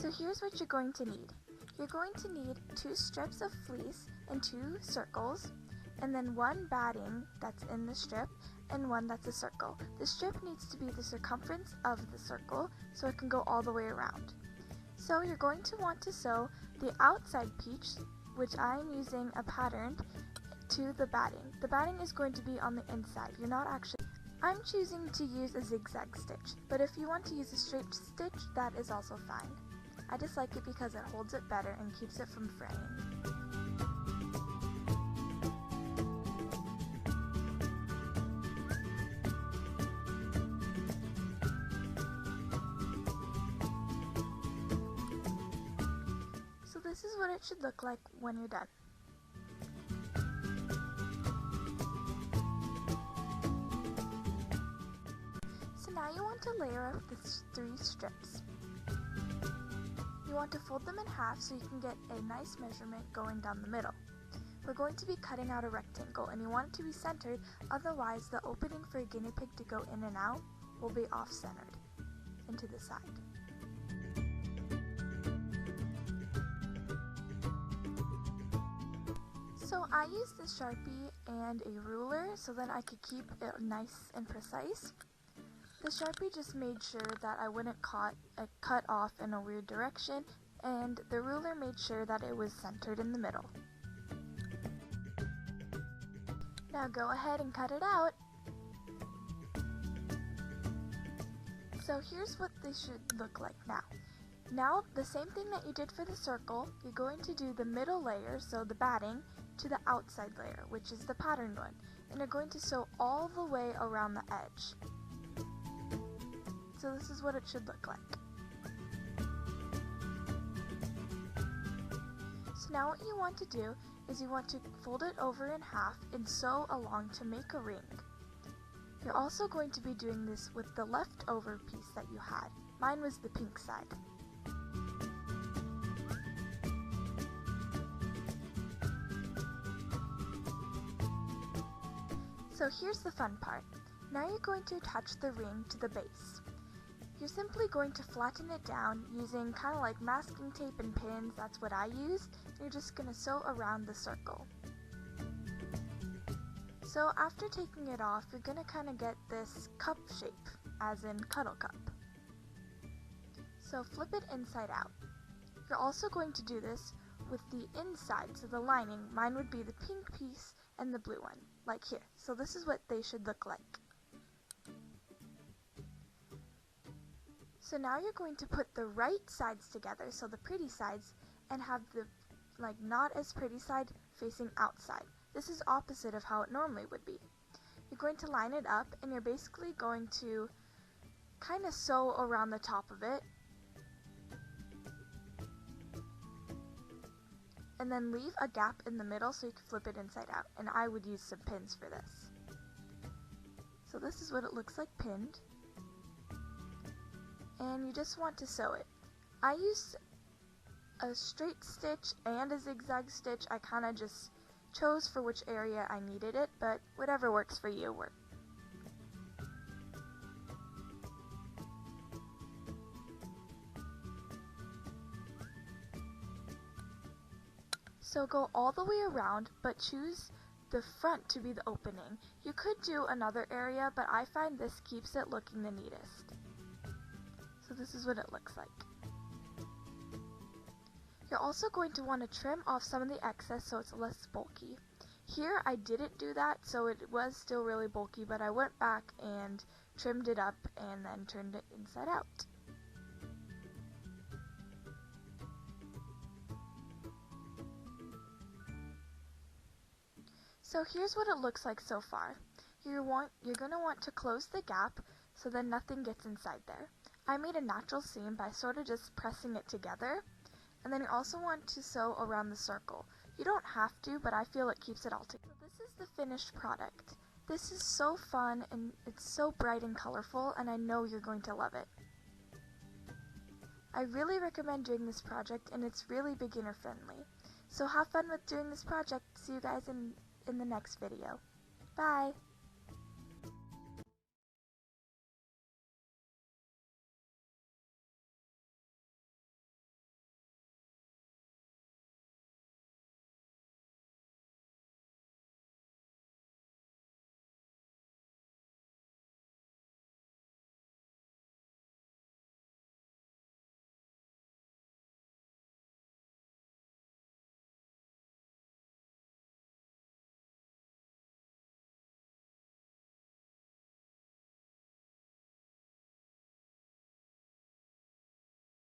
So here's what you're going to need. You're going to need 2 strips of fleece and 2 circles, and then 1 batting that's in the strip and 1 that's a circle. The strip needs to be the circumference of the circle so it can go all the way around. So you're going to want to sew the outside piece, which I'm using a pattern, to the batting. The batting is going to be on the inside. I'm choosing to use a zigzag stitch, but if you want to use a straight stitch, that is also fine. I just like it because it holds it better and keeps it from fraying. So this is what it should look like when you're done. So now you want to layer up the 3 strips. You want to fold them in half so you can get a nice measurement going down the middle. We're going to be cutting out a rectangle and you want it to be centered, otherwise the opening for a guinea pig to go in and out will be off-centered into the side. So I used the Sharpie and a ruler so that I could keep it nice and precise. The Sharpie just made sure that I wouldn't cut off in a weird direction, and the ruler made sure that it was centered in the middle. Now go ahead and cut it out. So here's what they should look like now. Now, the same thing that you did for the circle, you're going to do the middle layer, so the batting, to the outside layer, which is the patterned one, and you're going to sew all the way around the edge. So this is what it should look like. So now what you want to do is you want to fold it over in half and sew along to make a ring. You're also going to be doing this with the leftover piece that you had. Mine was the pink side. So here's the fun part. Now you're going to attach the ring to the base. You're simply going to flatten it down using kind of like masking tape and pins. That's what I used. You're just going to sew around the circle. So after taking it off, you're going to kind of get this cup shape, as in Cuddle Cup. So flip it inside out. You're also going to do this with the inside, so the lining. Mine would be the pink piece and the blue one, like here. So this is what they should look like. So now you're going to put the right sides together, so the pretty sides, and have the not as pretty side facing outside. This is opposite of how it normally would be. You're going to line it up and you're basically going to kind of sew around the top of it and then leave a gap in the middle so you can flip it inside out, and I would use some pins for this. So this is what it looks like pinned. And you just want to sew it. I used a straight stitch and a zigzag stitch. I kind of just chose for which area I needed it, but whatever works for you works. So go all the way around, but choose the front to be the opening. You could do another area, but I find this keeps it looking the neatest. So this is what it looks like. You're also going to want to trim off some of the excess so it's less bulky. Here I didn't do that, so it was still really bulky, but I went back and trimmed it up and then turned it inside out. So here's what it looks like so far. You're going to want to close the gap so then nothing gets inside there. I made a natural seam by sort of just pressing it together, and then you also want to sew around the circle. You don't have to, but I feel it keeps it all together. So this is the finished product. This is so fun and it's so bright and colorful, and I know you're going to love it. I really recommend doing this project, and it's really beginner friendly. So have fun with doing this project. See you guys in the next video. Bye!